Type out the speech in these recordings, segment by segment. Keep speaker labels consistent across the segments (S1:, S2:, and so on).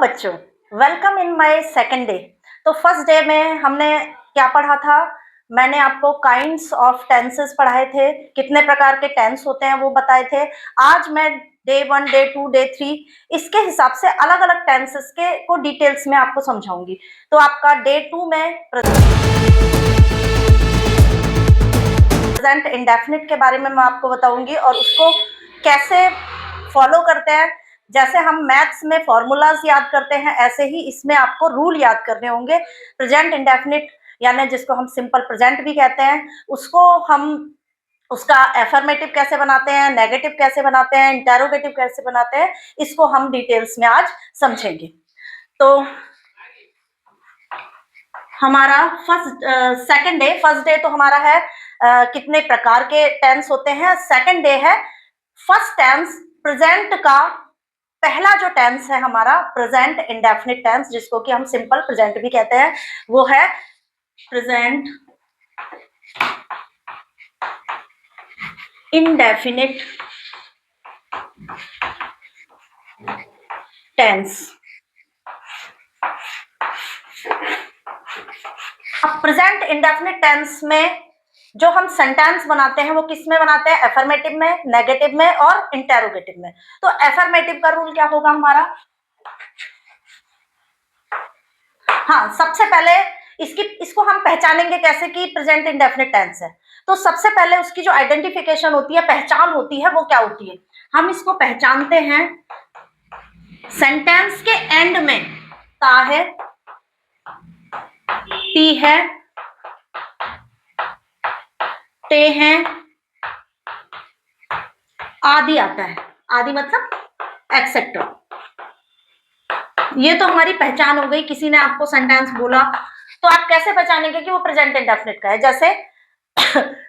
S1: बच्चों, welcome in my second day. तो first day में हमने क्या पढ़ा था? मैंने आपको काइंड्स ऑफ टेंसेस पढ़ाए थे, कितने प्रकार के टेंस होते हैं वो बताए थे। आज मैं डे 1, डे 2, डे 3 इसके हिसाब से अलग अलग टेंसेस के को डिटेल्स में आपको समझाऊंगी। तो आपका डे 2 में प्रेजेंट इंडेफिनिट के बारे में मैं आपको बताऊंगी और उसको कैसे फॉलो करते हैं। जैसे हम मैथ्स में फॉर्मूलाज याद करते हैं, ऐसे ही इसमें आपको रूल याद करने होंगे। प्रेजेंट इंडेफिनिट यानी जिसको हम सिंपल प्रेजेंट भी कहते हैं, उसको हम उसका एफर्मेटिव कैसे बनाते हैं, नेगेटिव कैसे बनाते हैं, इंटेरोगेटिव कैसे बनाते हैं, इसको हम डिटेल्स में आज समझेंगे। तो हमारा फर्स्ट डे तो हमारा है कितने प्रकार के टेंस होते हैं। सेकंड डे है फर्स्ट टेंस प्रेजेंट का पहला जो टेंस है हमारा प्रेजेंट इंडेफिनिट टेंस, जिसको कि हम सिंपल प्रेजेंट भी कहते हैं, वो है प्रेजेंट इंडेफिनिट टेंस। अब प्रेजेंट इंडेफिनिट टेंस में जो हम सेंटेंस बनाते हैं वो किस में बनाते हैं? एफर्मेटिव में, नेगेटिव में और इंटेरोगेटिव में। तो एफर्मेटिव का रूल क्या होगा हमारा? हाँ, सबसे पहले इसको हम पहचानेंगे कैसे कि प्रेजेंट इंडेफिनिट टेंस है। तो सबसे पहले उसकी जो आइडेंटिफिकेशन होती है, पहचान होती है, वो क्या होती है? हम इसको पहचानते हैं सेंटेंस के एंड में ता है, ती है, ते हैं, आदि आता है। आदि मतलब एक्सेट्रा। ये तो हमारी पहचान हो गई। किसी ने आपको सेंटेंस बोला तो आप कैसे पहचानेंगे कि वो प्रेजेंट इंडेफिनिट का है? जैसे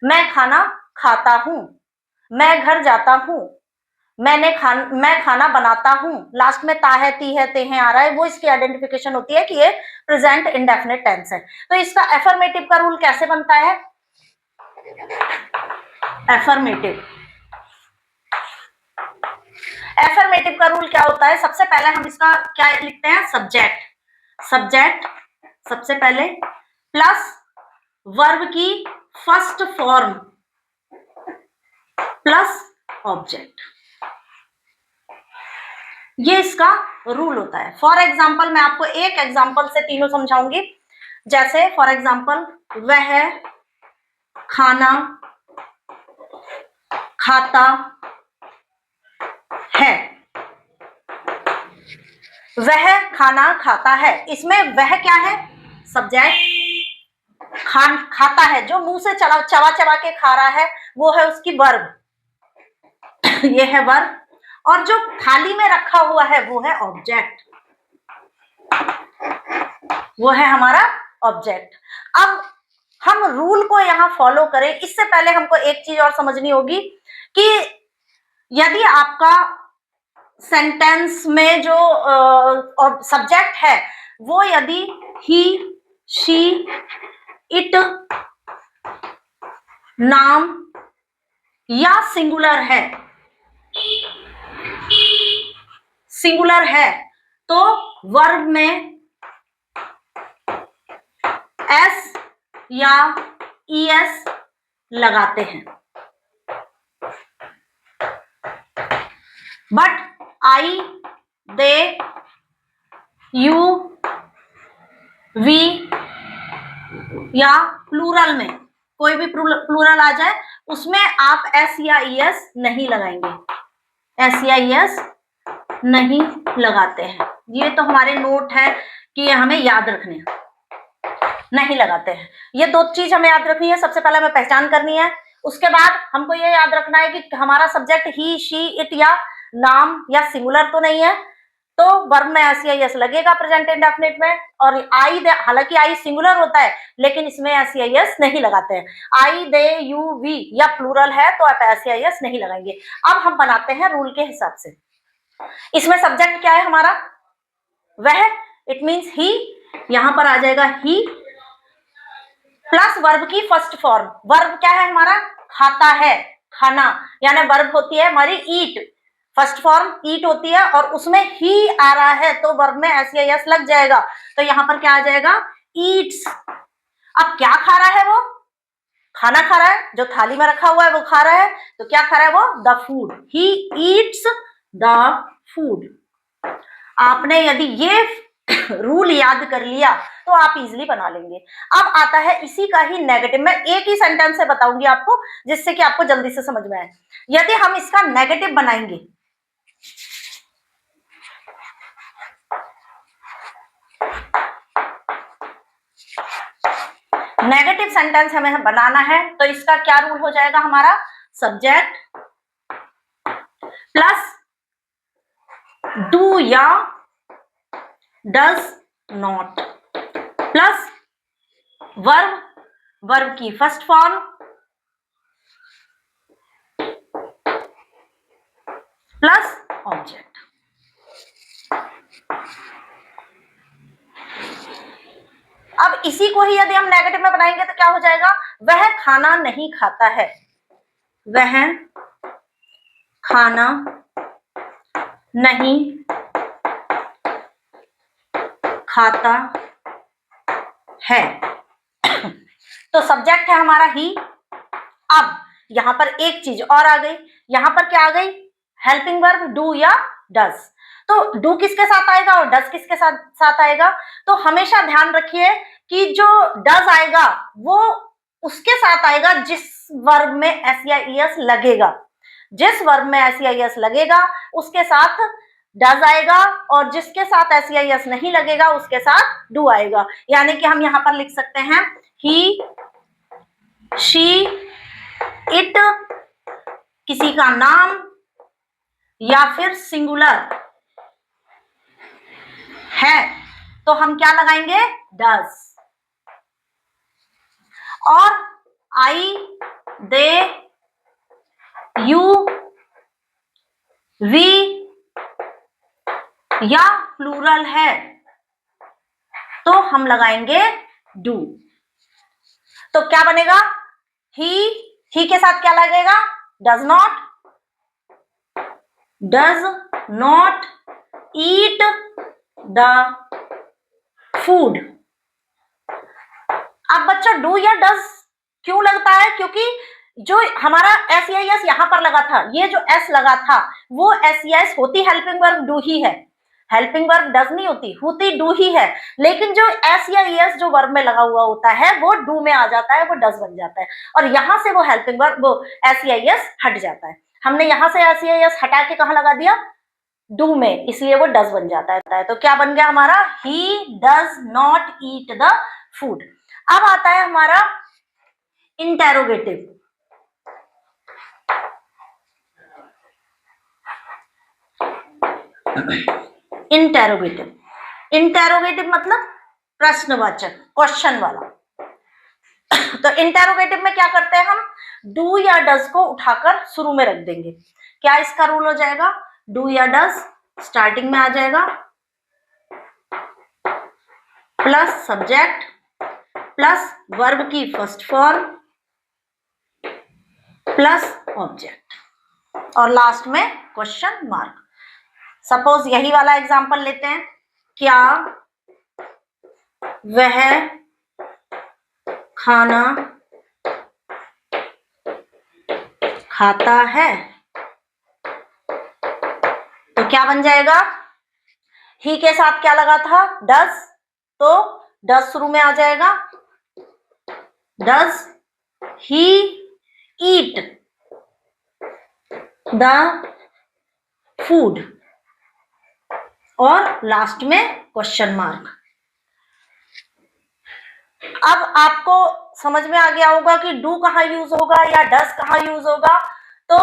S1: मैं खाना खाता हूं, मैं घर जाता हूं, मैं खाना बनाता हूं, लास्ट में ता है, ती है, ते हैं आ रहा है, वो इसकी आइडेंटिफिकेशन होती है कि ये प्रेजेंट इंडेफिनिट टेंस है। तो इसका एफर्मेटिव का रूल कैसे बनता है? एफर्मेटिव का रूल क्या होता है? सबसे पहले हम इसका क्या लिखते हैं? सब्जेक्ट सबसे पहले प्लस वर्ब की फर्स्ट फॉर्म प्लस ऑब्जेक्ट। ये इसका रूल होता है। फॉर एग्जाम्पल मैं आपको एक एग्जाम्पल से तीनों समझाऊंगी। जैसे फॉर एग्जाम्पल, वह खाना खाता है। वह खाना खाता है, इसमें वह क्या है? सब्जेक्ट। खाता है, जो मुंह से चबा चबा के खा रहा है, वो है उसकी वर्ब। ये है वर्ब। और जो थाली में रखा हुआ है वो है ऑब्जेक्ट। वो है हमारा ऑब्जेक्ट। अब हम रूल को यहां फॉलो करें, इससे पहले हमको एक चीज और समझनी होगी कि यदि आपका सेंटेंस में जो सब्जेक्ट है वो यदि ही, शी, इट, नाम या सिंगुलर है तो वर्ब में एस या ईएस लगाते हैं। But I, they, you, we या प्लूरल में कोई भी प्लूरल आ जाए उसमें आप एस या ईएस नहीं लगाएंगे, एस या ईएस नहीं लगाते हैं। ये तो हमारे नोट है कि ये हमें याद रखने हैं, नहीं लगाते हैं। ये दो चीज हमें याद रखनी है। सबसे पहले हमें पहचान करनी है, उसके बाद हमको ये याद रखना है कि हमारा सब्जेक्ट ही, शी, इट या नाम या सिंगुलर तो नहीं है, तो वर्ब में एस या ईएस लगेगा प्रेजेंट इंडेफिनिट में। और आई, दे, हालांकि आई सिंगुलर होता है लेकिन इसमें एस या ईएस नहीं लगाते हैं। आई, दे, यू, वी या प्लूरल है तो आप एस या ईएस नहीं लगाएंगे। अब हम बनाते हैं रूल के हिसाब से। इसमें सब्जेक्ट क्या है हमारा? वह, इट मींस ही, यहां पर आ जाएगा ही प्लस वर्ब की फर्स्ट फॉर्म। वर्ब क्या है हमारा? खाता है, खाना, यानी वर्ब होती है हमारी ईट। फर्स्ट फॉर्म ईट होती है और उसमें ही आ रहा है तो वर्ब में एस या यस लग जाएगा। तो यहां पर क्या आ जाएगा, ईट्स। अब क्या खा रहा है वो, खाना खा रहा है, जो थाली में रखा हुआ है वो खा रहा है, तो क्या खा रहा है वो, the food, he eats the food. आपने यदि ये रूल याद कर लिया तो आप इजीली बना लेंगे। अब आता है इसी का ही नेगेटिव। मैं एक ही सेंटेंस से बताऊंगी आपको जिससे कि आपको जल्दी से समझ में आए। यदि हम इसका नेगेटिव बनाएंगे, नेगेटिव सेंटेंस हमें बनाना है, तो इसका क्या रूल हो जाएगा हमारा, सब्जेक्ट प्लस डू या does not plus verb, verb की फर्स्ट फॉर्म प्लस ऑब्जेक्ट। अब इसी को ही यदि हम नेगेटिव में बनाएंगे तो क्या हो जाएगा, वह खाना नहीं खाता है, वह खाना नहीं खाता है। तो सब्जेक्ट है हमारा ही। अब यहां पर एक चीज और आ गई, यहां पर क्या आ गई, हेल्पिंग वर्ब डू या डज। तो डू किसके साथ आएगा और डज किसके साथ आएगा, तो हमेशा ध्यान रखिए कि जो डज आएगा वो उसके साथ आएगा जिस वर्ब में एस या ईएस लगेगा। जिस वर्ब में एस या ईएस लगेगा उसके साथ डज आएगा, और जिसके साथ एस या ईएस नहीं लगेगा उसके साथ डू आएगा। यानी कि हम यहां पर लिख सकते हैं ही, शी, इट, किसी का नाम या फिर सिंगुलर है तो हम क्या लगाएंगे, डज। और आई, दे, यू, वी या प्लूरल है तो हम लगाएंगे डू। तो क्या बनेगा, ही के साथ क्या लगेगा, does not eat the food. अब बच्चों डू या डज क्यों लगता है, क्योंकि जो हमारा एस या एस यहां पर लगा था, ये जो एस लगा था वो एस या एस होती हेल्पिंग वर्ब डू ही है, हेल्पिंग वर्ब डज नहीं होती डू ही है। लेकिन जो एस या एस जो वर्ब में लगा हुआ होता है वो डू में आ जाता है, वो डज बन जाता है, और यहां से वो हेल्पिंग वर्ब वो एस या एस हट जाता है। हमने यहां से एस या एस हटा के कहां लगा दिया, डू में, इसलिए वो डज बन जाता है। तो क्या बन गया हमारा, he does not eat the food. अब आता है हमारा इंटेरोगेटिव। इंटेरोगेटिव मतलब प्रश्नवाचक, क्वेश्चन वाला। तो इंटेरोगेटिव में क्या करते हैं हम, डू या डज को उठाकर शुरू में रख देंगे। क्या इसका रूल हो जाएगा, डू या डज स्टार्टिंग में आ जाएगा प्लस सब्जेक्ट प्लस वर्ब की फर्स्ट फॉर्म प्लस ऑब्जेक्ट और लास्ट में क्वेश्चन मार्क। सपोज यही वाला एग्जांपल लेते हैं, क्या वह खाना खाता है, तो क्या बन जाएगा, ही के साथ क्या लगा था, डज, तो डज शुरू में आ जाएगा, does he eat the food, और लास्ट में क्वेश्चन मार्क। अब आपको समझ में आ गया होगा कि डू कहाँ यूज होगा या डज कहाँ यूज होगा। तो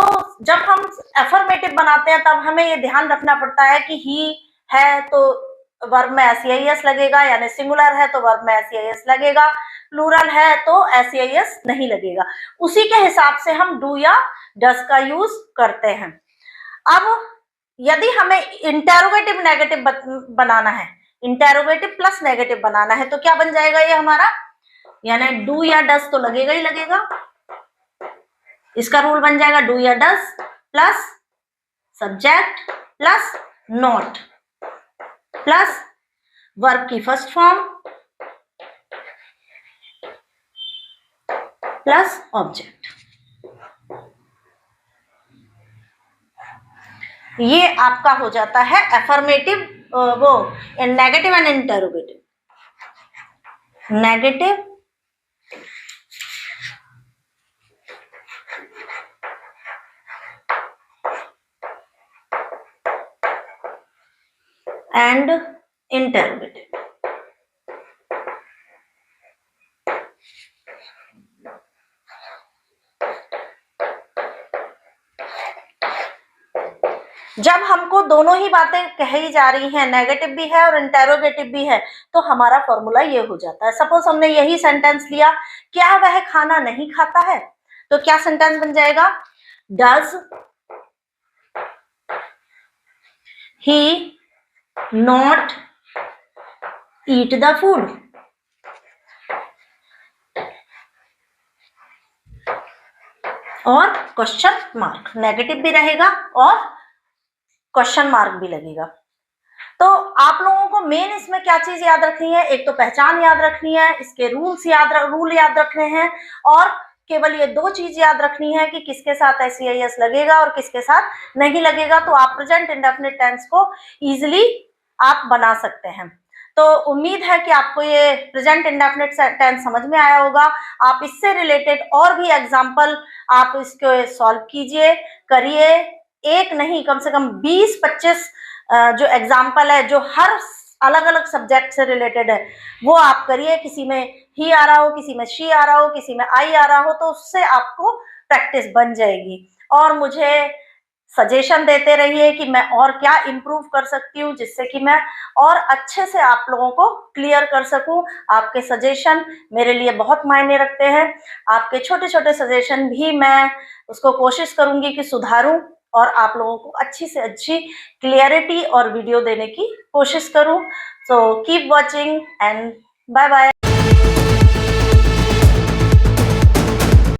S1: जब हम एफर्मेटिव बनाते हैं तब हमें ये ध्यान रखना पड़ता है कि ही है तो वर्ब में एस या एस लगेगा, यानी सिंगुलर है तो वर्ब में एस या एस लगेगा, प्लूरल है तो एस या एस नहीं लगेगा। उसी के हिसाब से हम डू या डज का यूज करते हैं। अब यदि हमें इंटेरोगेटिव नेगेटिव बनाना है, इंटेरोगेटिव प्लस नेगेटिव बनाना है, तो क्या बन जाएगा ये हमारा, यानी डू या डज तो लगेगा ही लगेगा। इसका रूल बन जाएगा डू या does plus subject plus not plus verb की फर्स्ट फॉर्म प्लस ऑब्जेक्ट। ये आपका हो जाता है एफर्मेटिव, वो negative and interrogative. Negative and interrogative. जब हमको दोनों ही बातें कही जा रही हैं, नेगेटिव भी है और इंटेरोगेटिव भी है, तो हमारा फॉर्मूला ये हो जाता है। सपोज हमने यही सेंटेंस लिया, क्या वह खाना नहीं खाता है, तो क्या सेंटेंस बन जाएगा? Does he not eat the food. और क्वेश्चन मार्क, नेगेटिव भी रहेगा और क्वेश्चन मार्क भी लगेगा। तो आप लोगों को मेन इसमें क्या चीज याद रखनी है? एक तो पहचान याद रखनी है, इसके रूल याद रखने हैं, और केवल ये दो चीज याद रखनी है कि किसके साथ एस लगेगा और किसके साथ नहीं लगेगा। तो आप प्रेजेंट इंडेफिनिट टेंस को इजिली आप बना सकते हैं। तो उम्मीद है कि आपको ये प्रेजेंट इंडेफिनिट टेंस समझ में आया होगा। आप इससे रिलेटेड और भी एग्जाम्पल आप इसको सॉल्व कीजिए, करिए। एक नहीं, कम से कम 20-25 जो एग्जाम्पल है जो हर अलग अलग सब्जेक्ट से रिलेटेड है, वो आप करिए। किसी में ही आ रहा हो, किसी में शी आ रहा हो, किसी में आई आ रहा हो, तो उससे आपको प्रैक्टिस बन जाएगी। और मुझे सजेशन देते रहिए कि मैं और क्या इम्प्रूव कर सकती हूँ, जिससे कि मैं और अच्छे से आप लोगों को क्लियर कर सकूं। आपके सजेशन मेरे लिए बहुत मायने रखते हैं। आपके छोटे छोटे सजेशन भी मैं उसको कोशिश करूंगी कि सुधारूं और आप लोगों को अच्छी से अच्छी क्लियरिटी और वीडियो देने की कोशिश करूं। So keep watching and bye bye.